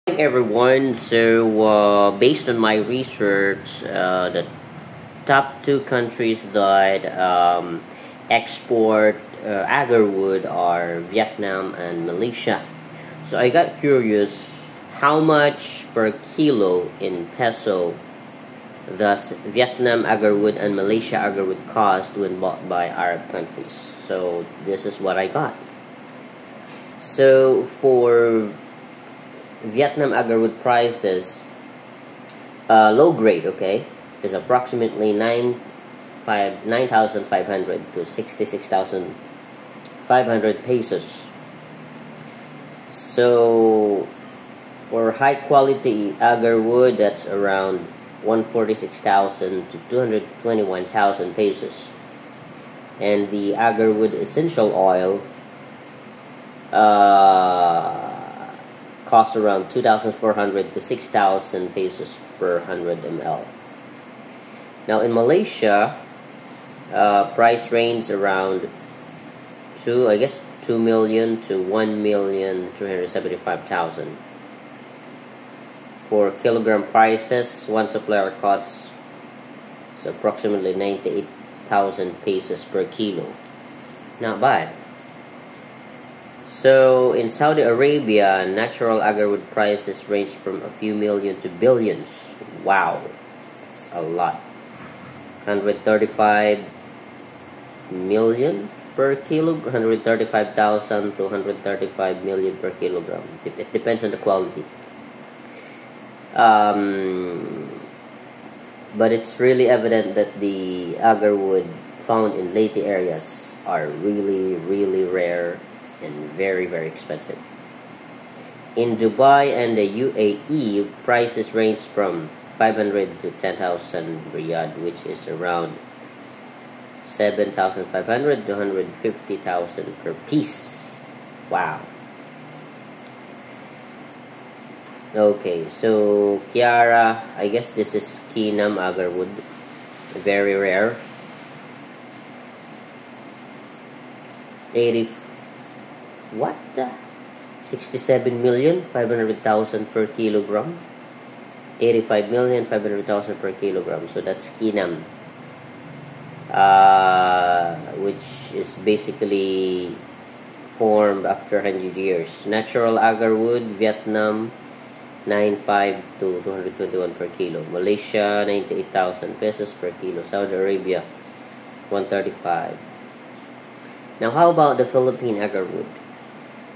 Everyone. Based on my research, the top two countries that export agarwood are Vietnam and Malaysia. So I got curious, how much per kilo in peso does Vietnam agarwood and Malaysia agarwood cost when bought by Arab countries? So this is what I got. So for Vietnam agarwood prices, low grade, okay, is approximately 9,500 to 66,500 pesos. So for high quality agarwood, that's around 146,000 to 221,000 pesos. And the agarwood essential oil costs around 2,400 to 6,000 pesos per 100 ml. Now in Malaysia, price range around 2 million to 1,375,000. For kilogram prices, one supplier costs approximately 98,000 pesos per kilo. Not bad. So in Saudi Arabia, natural agarwood prices range from a few million to billions. Wow, that's a lot. 135 million per kilo, 135,000 to 135 million per kilogram. It depends on the quality. But it's really evident that the agarwood found in Leyte areas are really rare and very expensive. In Dubai and the UAE, prices range from 500 to 10,000 riyad, which is around 7,500 to 150,000 per piece. Wow. Okay, so Kiara, I guess this is Kinam agarwood, very rare. 80 what the 67,500,000 per kilogram, 85,500,000 per kilogram. So that's Kinam, which is basically formed after 100 years. Natural agarwood, Vietnam 95 to 221 per kilo. Malaysia 98,000 pesos per kilo. Saudi Arabia 135. Now how about the Philippine agarwood?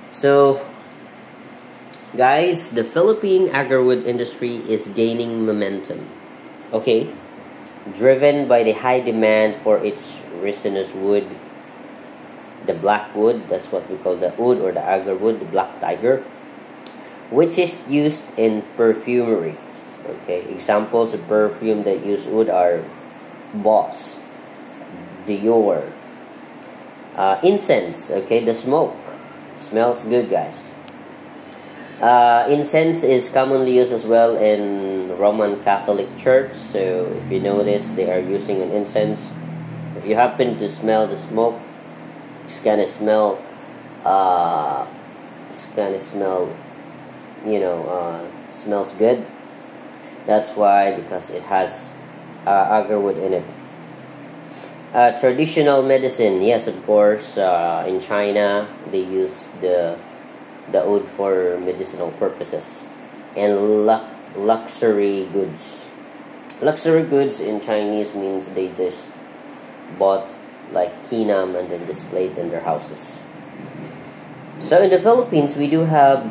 So guys, the Philippine agarwood industry is gaining momentum, okay, driven by the high demand for its resinous wood, the black wood. That's what we call the wood or the agarwood, the black tiger, which is used in perfumery. Okay, examples of perfume that use wood are Boss, Dior, incense. Okay, the smoke smells good, guys. Incense is commonly used as well in Roman Catholic Church. So if you notice, they are using an incense. If you happen to smell the smoke, it's gonna smell, smells good. That's why, because it has agarwood in it. Traditional medicine, yes, of course. In China, they use the wood for medicinal purposes. And luxury goods. Luxury goods in Chinese means they just bought like kinam and then displayed in their houses. So in the Philippines, we do have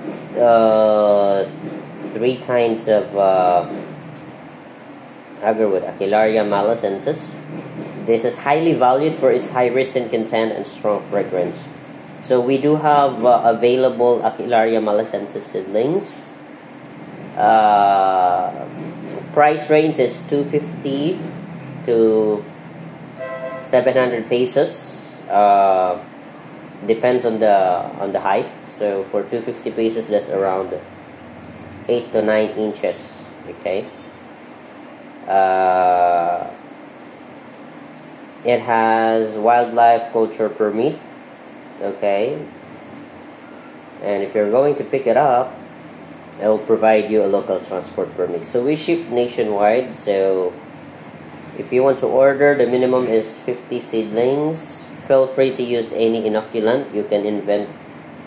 three kinds of agarwood. Aquilaria malacensis. This is highly valued for its high resin content and strong fragrance. So we do have available Aquilaria malacensis seedlings. Price range is 250 to 700 pesos. Depends on the height. So for 250 pesos, that's around 8 to 9 inches. Okay. It has wildlife culture permit. Okay. And if you're going to pick it up, I will provide you a local transport permit. So we ship nationwide. So if you want to order, the minimum is 50 seedlings. Feel free to use any inoculant. You can invent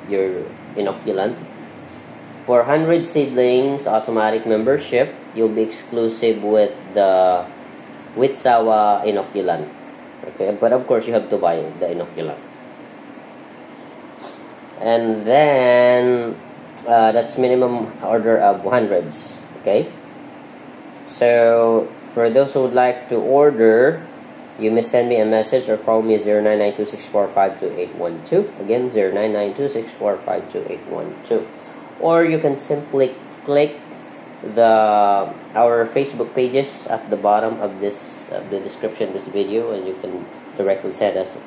your inoculant. For 100 seedlings, automatic membership, you'll be exclusive with the Witsawa inoculant. Okay, but of course you have to buy the inoculant. And then that's minimum order of hundreds. Okay, so for those who would like to order, you may send me a message or call me 099264522812. Again, 099264522812. Or you can simply click our Facebook pages at the bottom of the description of this video, and you can directly send us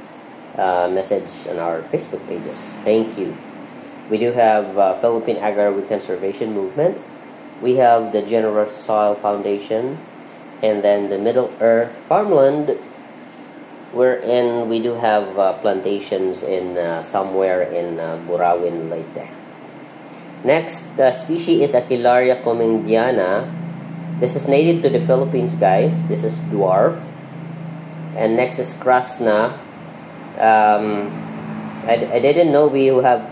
a message on our Facebook pages. Thank you. We do have Philippine Agarwood Conservation Movement. We have the Generous Soil Foundation, and then the Middle Earth Farmland, wherein we do have plantations in somewhere in Burawin, Leyte. Next, the species is Aquilaria comendiana. This is native to the Philippines, guys. This is dwarf. And next is Krasna. I didn't know we have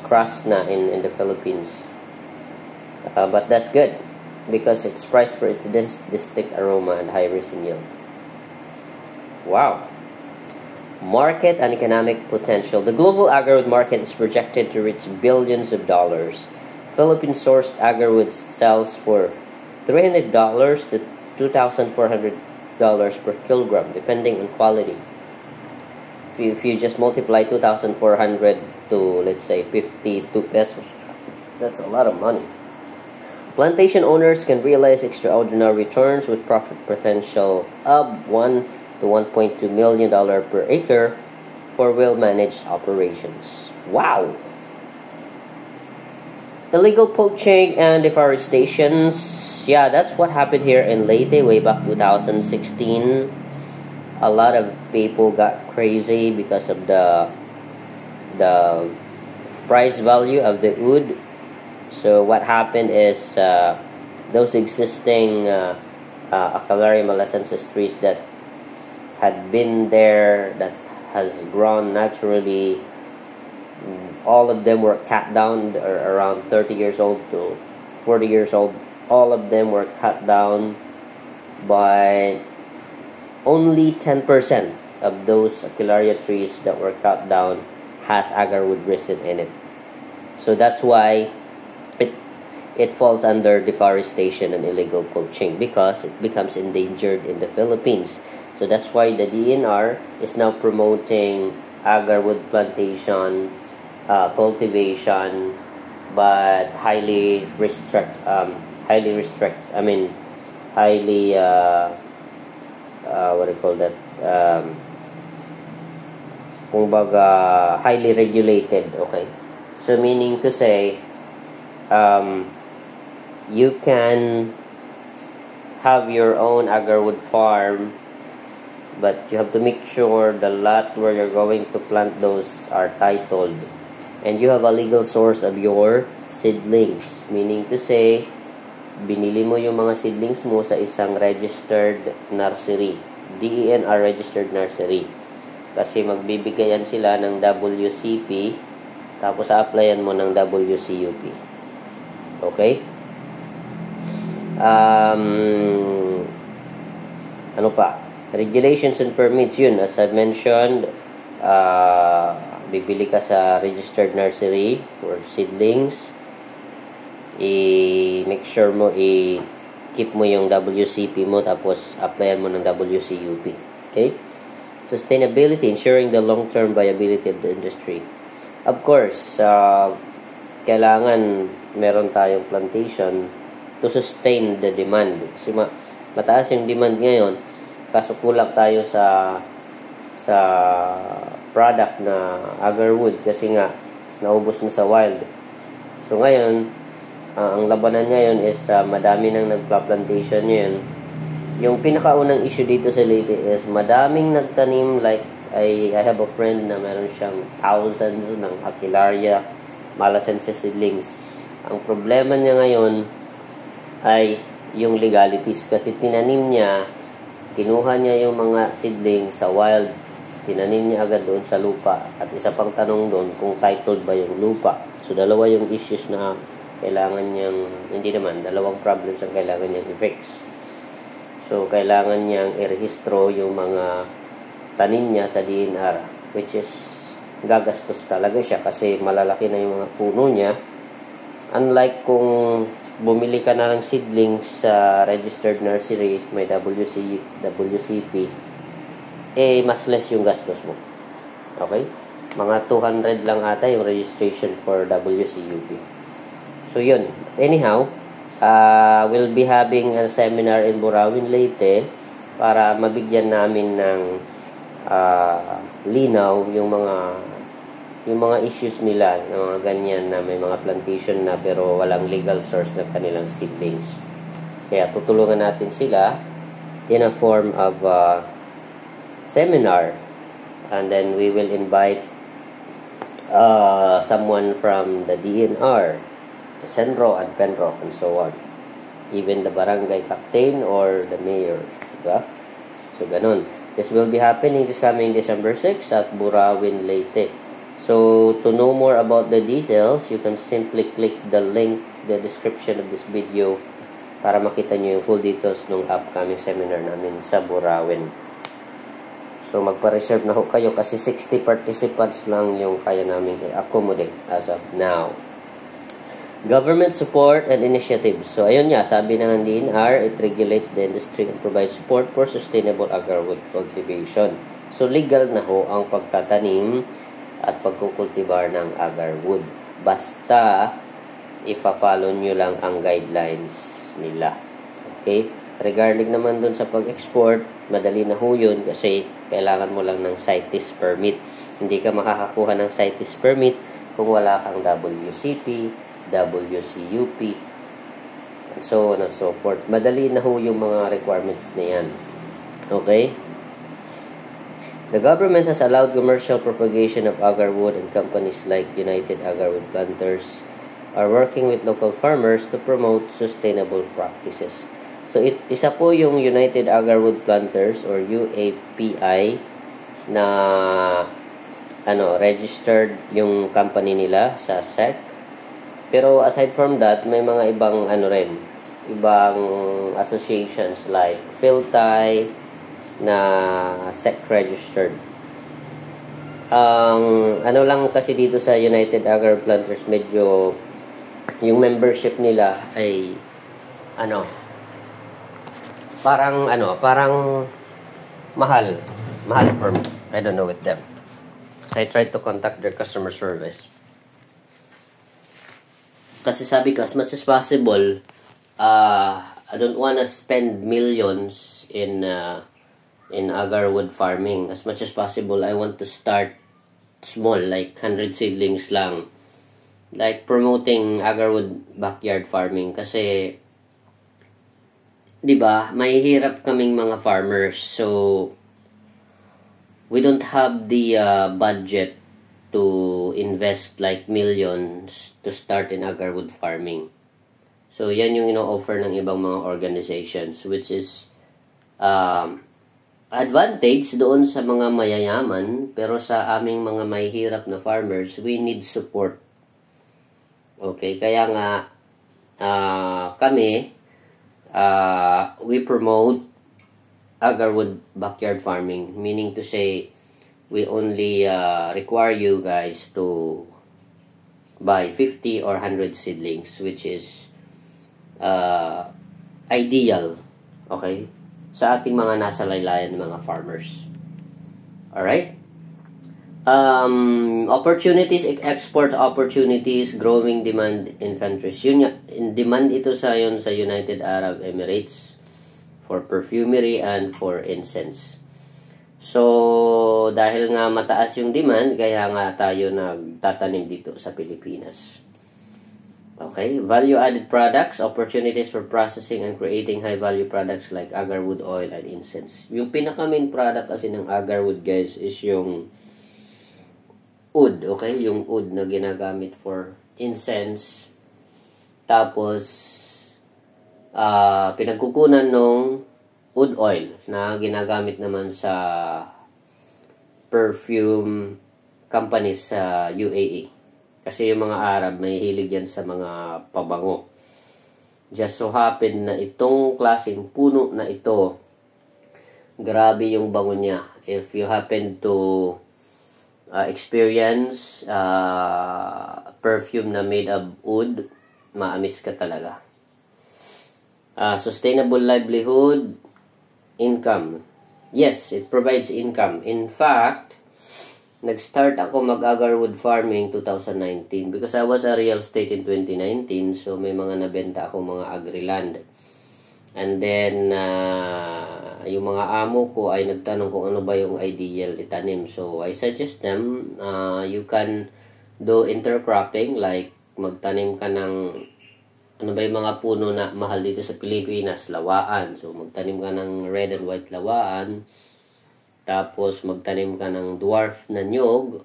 Krasna in the Philippines. But that's good, because it's prized for its distinct aroma and high resin yield. Wow. Market and economic potential. The global agarwood market is projected to reach billions of dollars. Philippine-sourced agarwood sells for $300 to $2,400 per kilogram, depending on quality. If you just multiply 2,400 to, let's say, 52 pesos, that's a lot of money. Plantation owners can realize extraordinary returns with profit potential of $1 to $1.2 million per acre for well-managed operations. Wow! Illegal poaching and deforestation. Yeah, that's what happened here in Leyte way back 2016. A lot of people got crazy because of the price value of the wood. So what happened is those existing Aquilaria malacensis trees that had been there, that has grown naturally, all of them were cut down, or around 30 years old to 40 years old. All of them were cut down, but only 10% of those Aquilaria trees that were cut down has agarwood resin in it. So that's why it falls under deforestation and illegal poaching, because it becomes endangered in the Philippines. So that's why the DNR is now promoting agarwood plantation, cultivation, but highly restrict. What do you call that? Highly regulated. Okay, so meaning to say, you can have your own agarwood farm, but you have to make sure the lot where you're going to plant those are titled, and you have a legal source of your seedlings. Meaning to say, binili mo yung mga seedlings mo sa isang registered nursery, DENR registered nursery, kasi magbibigayan sila ng WCP, tapos applyan mo ng WCUP. Okay? Ano pa? Regulations and permits, yun, as I mentioned, bibili ka sa registered nursery for seedlings, make sure mo keep mo yung WCP mo, tapos applyan mo ng WCUP. Okay? Sustainability, ensuring the long-term viability of the industry. Of course, kailangan meron tayong plantation to sustain the demand. Kasi mataas yung demand ngayon, kaso kulang tayo sa product na agarwood kasi nga naubos na sa wild. So ngayon, ang labanan ngayon is madami nang nagpa-plantation ngayon. Yung pinakaunang issue dito sa Leyte is madaming nagtanim, like I have a friend na meron siyang thousands ng Aquilaria malacensis seedlings. Ang problema niya ngayon ay yung legalities kasi tinanim niya, kinuha niya yung mga seedling sa wild, tinanim niya agad doon sa lupa. At isa pang tanong doon kung titled ba yung lupa. So dalawa yung issues na kailangan niyang, hindi naman, dalawang problems ang kailangan niyang i-fix. So kailangan niyang i-rehistro yung mga tanim niya sa DNR, which is gagastos talaga siya kasi malalaki na yung mga puno niya. Unlike kung bumili ka na ng seedlings sa registered nursery, may WCP, mas less yung gastos mo. Okay? Mga 200 lang ata yung registration for WCUP. So, yun. Anyhow, we'll be having a seminar in Burawin Leyte para mabigyan namin ng linaw yung mga issues nila, ng mga ganyan na may mga plantation na pero walang legal source ng kanilang seedlings. Kaya tutulungan natin sila in a form of seminar, and then we will invite someone from the DNR, the Senro and Penro, and so on. Even the barangay captain or the mayor. Diba? So, ganun. This will be happening this coming December 6 at Burawin Leyte. So, to know more about the details, you can simply click the link, the description of this video para makita nyo yung full details ng upcoming seminar namin sa Burawin. So, magpa-reserve na ho kayo kasi 60 participants lang yung kaya namin i-accommodate as of now. Government support and initiatives. So, ayun nga, sabi ng DNR, it regulates the industry and provides support for sustainable agarwood cultivation. So, legal na ho ang pagtatanim at pagkukultibar ng agarwood. Basta, ipa-follow nyo lang ang guidelines nila. Okay? Regarding naman dun sa pag-export, madali na ho yun kasi kailangan mo lang ng CITES permit. Hindi ka makakakuha ng CITES permit kung wala kang WCP, WCUP, and so on and so forth. Madali na ho yung mga requirements na yan. Okay? The government has allowed commercial propagation of agarwood, and companies like United Agarwood Planters are working with local farmers to promote sustainable practices. So, isa po yung United Agarwood Planters or UAPI na registered yung company nila sa SEC. Pero aside from that, may mga ibang ibang associations like PhilTi na SEC registered. Ang lang kasi dito sa United Agarwood Planters, medyo yung membership nila ay parang mahal for me. I don't know with them. So I tried to contact their customer service. Kasi sabi ko, as much as possible, I don't wanna spend millions in agarwood farming. As much as possible, I want to start small, like 100 seedlings lang. Like promoting agarwood backyard farming. Kasi, di ba, mahihirap kaming mga farmers. So, we don't have the budget to invest like millions to start in agarwood farming. So, yan yung ino-offer ng ibang mga organizations, which is advantage doon sa mga mayayaman, pero sa aming mga mahihirap na farmers, we need support. Okay, kaya nga kami we promote agarwood backyard farming, meaning to say we only require you guys to buy 50 or 100 seedlings, which is ideal, okay, sa ating mga nasa laylayan ng mga farmers. Alright? Opportunities, export opportunities, growing demand in countries. Yun, in demand ito sa United Arab Emirates for perfumery and for incense. So, dahil nga mataas yung demand, kaya nga tayo nagtatanim dito sa Pilipinas. Okay, value-added products, opportunities for processing and creating high-value products like agarwood oil and incense. Yung pinaka-main product kasi ng agarwood, guys, is yung wood, okay? Yung wood na ginagamit for incense Tapos, pinagkukunan ng wood oil na ginagamit naman sa perfume companies sa UAE. Kasi yung mga Arab, may hilig yan sa mga pabango. Just so happen na itong klaseng puno na ito, grabe yung bango niya. If you happen to experience perfume na made of wood, maamis ka talaga. Sustainable livelihood, income. Yes, it provides income. In fact, nag-start ako mag-agarwood farming 2019 because I was a real estate in 2019, so may mga nabenta ako mga agri-land. And then, yung mga amo ko ay nagtanong kung ano ba yung ideal itanim. So, I suggest them, you can do intercropping, like magtanim ka ng, ano ba yung mga puno na mahal dito sa Pilipinas? Lawaan. So, magtanim ka ng red and white lawaan. Tapos, magtanim ka ng dwarf na nyog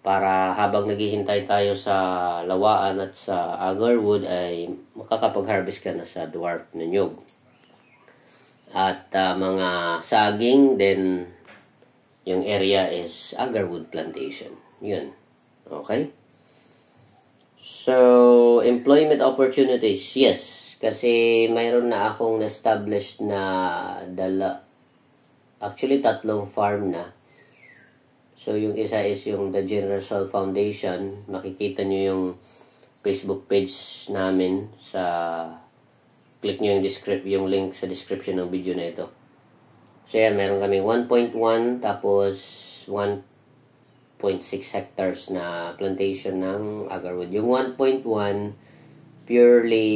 para habang naghihintay tayo sa lawaan at sa agarwood ay makakapag-harvest ka na sa dwarf na nyog. At mga saging, then yung area is agarwood plantation. Yun. Okay? So, employment opportunities, yes. Kasi mayroon na akong established na actually 3 farm na. So, yung isa is yung The General Soil Foundation. Makikita nyo yung Facebook page namin click nyo yung link sa description ng video na ito. So, yan, meron kami 1.1 tapos 1.6 hectares na plantation ng agarwood. Yung 1.1 purely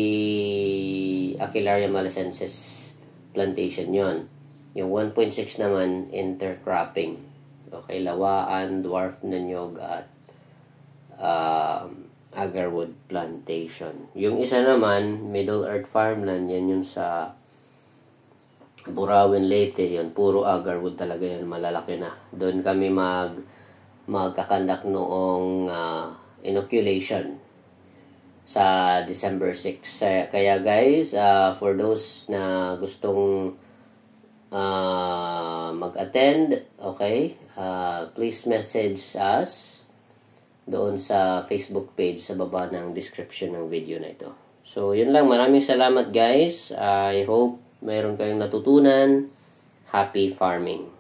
Aquilaria malacensis plantation yon. Yung 1.6 naman intercropping. Okay, lawaan, dwarf na nyog at agarwood plantation. Yung isa naman, Middle Earth Farmland, yan yung sa Burawin, Leyte, yun, puro agarwood talaga yan, malalaki na. Doon kami magkakandak noong inoculation sa December 6. Kaya guys, for those na gustong mag-attend, okay, please message us doon sa Facebook page sa baba ng description ng video na ito. So, yun lang. Maraming salamat guys. I hope mayroon kayong natutunan. Happy farming!